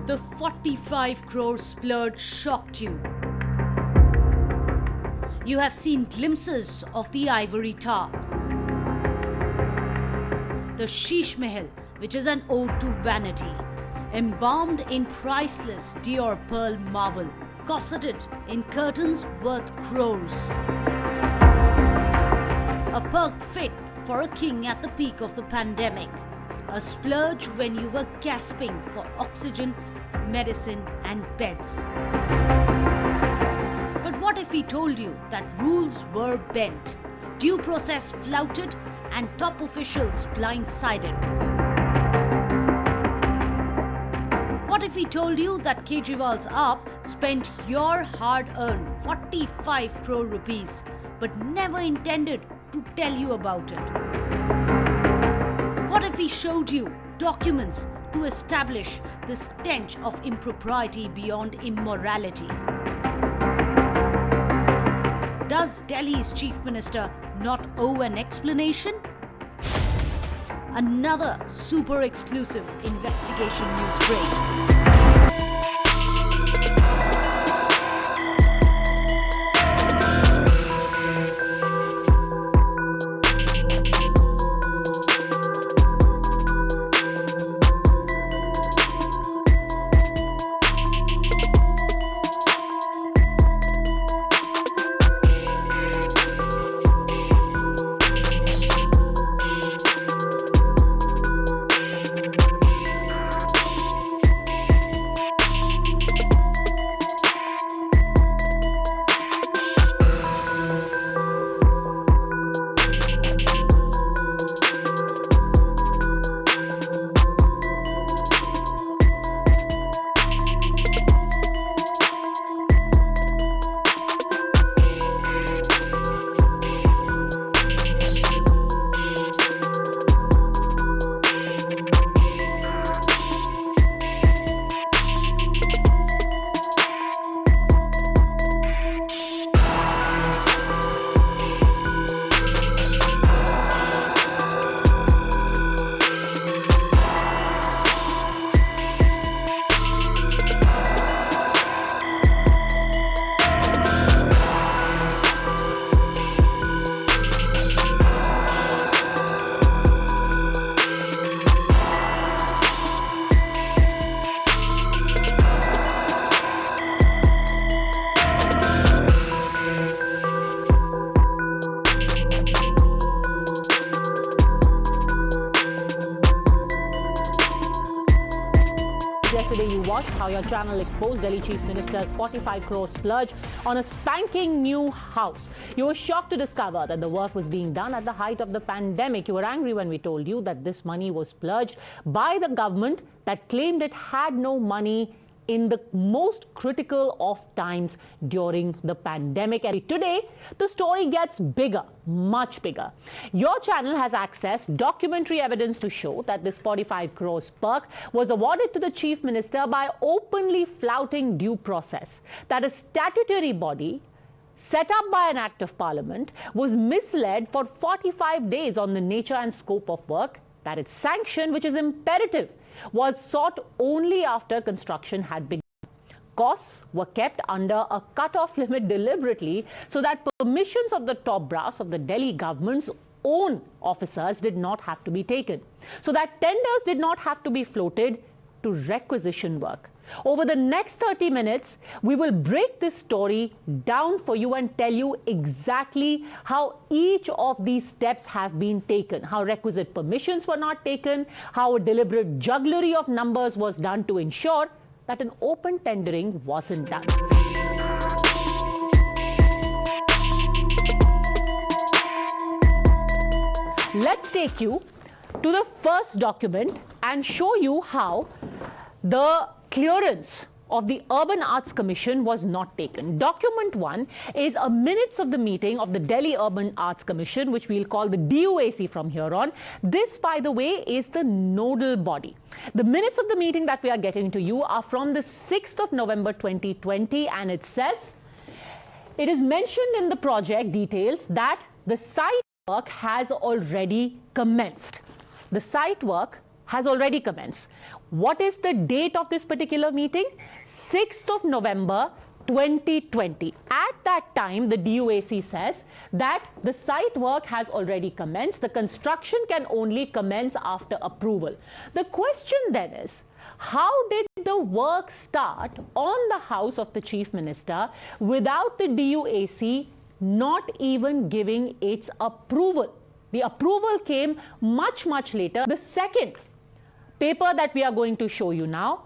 The 45 crore splurge shocked you. You have seen glimpses of the ivory tower, the Sheesh Mahal, which is an ode to vanity, embalmed in priceless Dior pearl marble, corseted in curtains worth crores. A perk fit for a king at the peak of the pandemic. A splurge when you were gasping for oxygen, medicine and beds. But what if we told you that rules were bent, due process flouted and top officials blindsided? What if we told you that Kejriwal's AAP spent your hard-earned 45 crore rupees but never intended to tell you about it? What if we showed you documents to establish the stench of impropriety beyond immorality? Does Delhi's Chief Minister not owe an explanation? Another super exclusive investigation news break. Yesterday you watched how your channel exposed Delhi Chief Minister's 45 crore splurge on a spanking new house. You were shocked to discover that the work was being done at the height of the pandemic. You were angry when we told you that this money was splurged by the government that claimed it had no money in the most critical of times during the pandemic. And today, the story gets bigger, much bigger. Your channel has accessed documentary evidence to show that this 45 crores perk was awarded to the Chief Minister by openly flouting due process. That a statutory body set up by an act of parliament was misled for 45 days on the nature and scope of work, that its sanction, which is imperative, was sought only after construction had begun. Costs were kept under a cut-off limit deliberately so that permissions of the top brass of the Delhi government's own officers did not have to be taken, so that tenders did not have to be floated to requisition work. Over the next 30 minutes, we will break this story down for you and tell you exactly how each of these steps have been taken, how requisite permissions were not taken, how a deliberate jugglery of numbers was done to ensure that an open tendering wasn't done. Let's take you to the first document and show you how the clearance of the Urban Arts Commission was not taken. Document 1 is a minutes of the meeting of the Delhi Urban Arts Commission, which we'll call the DUAC from here on. This, by the way, is the nodal body. The minutes of the meeting that we are getting to you are from the 6th of November 2020, and it says, it is mentioned in the project details that the site work has already commenced. The site work has already commenced. What is the date of this particular meeting? 6th of November 2020. At that time, the DUAC says that the site work has already commenced. The construction can only commence after approval. The question then is, how did the work start on the house of the Chief Minister without the DUAC not even giving its approval? The approval came much later. The second paper that we are going to show you now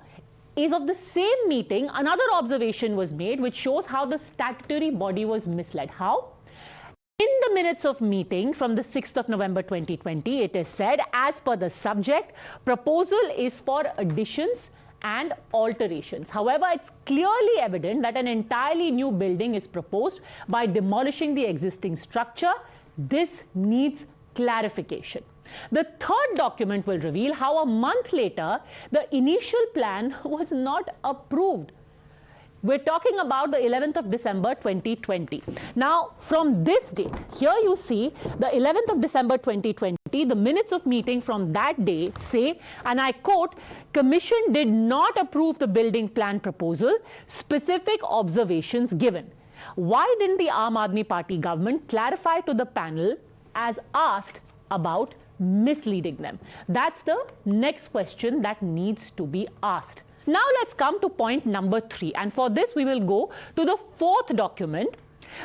is of the same meeting. Another observation was made which shows how the statutory body was misled. How? In the minutes of meeting from the 6th of November 2020, it is said, as per the subject, proposal is for additions and alterations. However, it's clearly evident that an entirely new building is proposed by demolishing the existing structure. This needs clarification. The third document will reveal how a month later, the initial plan was not approved. We're talking about the 11th of December 2020. Now, from this date, here you see the 11th of December 2020, the minutes of meeting from that day say, and I quote, Commission did not approve the building plan proposal, specific observations given. Why didn't the Aam Aadmi Party government clarify to the panel as asked about misleading them? That's the next question that needs to be asked. Now let's come to point number 3, and for this we will go to the fourth document,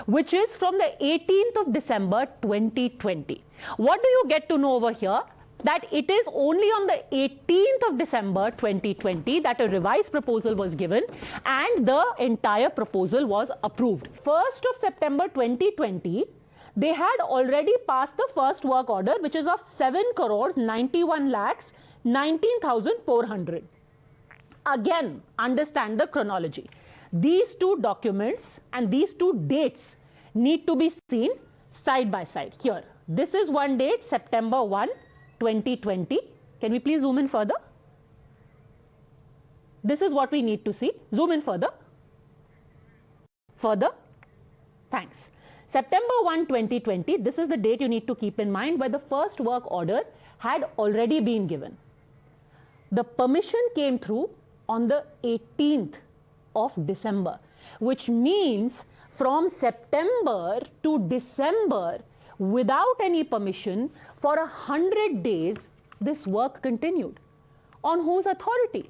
which is from the 18th of December 2020. What do you get to know over here? That it is only on the 18th of December 2020 that a revised proposal was given and the entire proposal was approved. 1st of September 2020, they had already passed the first work order, which is of 7 crores 91 lakhs 19,400. Again, understand the chronology. These two documents and these two dates need to be seen side by side. Here, this is one date, September 1, 2020. Can we please zoom in further? This is what we need to see. Zoom in further. Further. Thanks. September 1, 2020, this is the date you need to keep in mind where the first work order had already been given. The permission came through on the 18th of December, which means from September to December, without any permission, for 100 days, this work continued. On whose authority?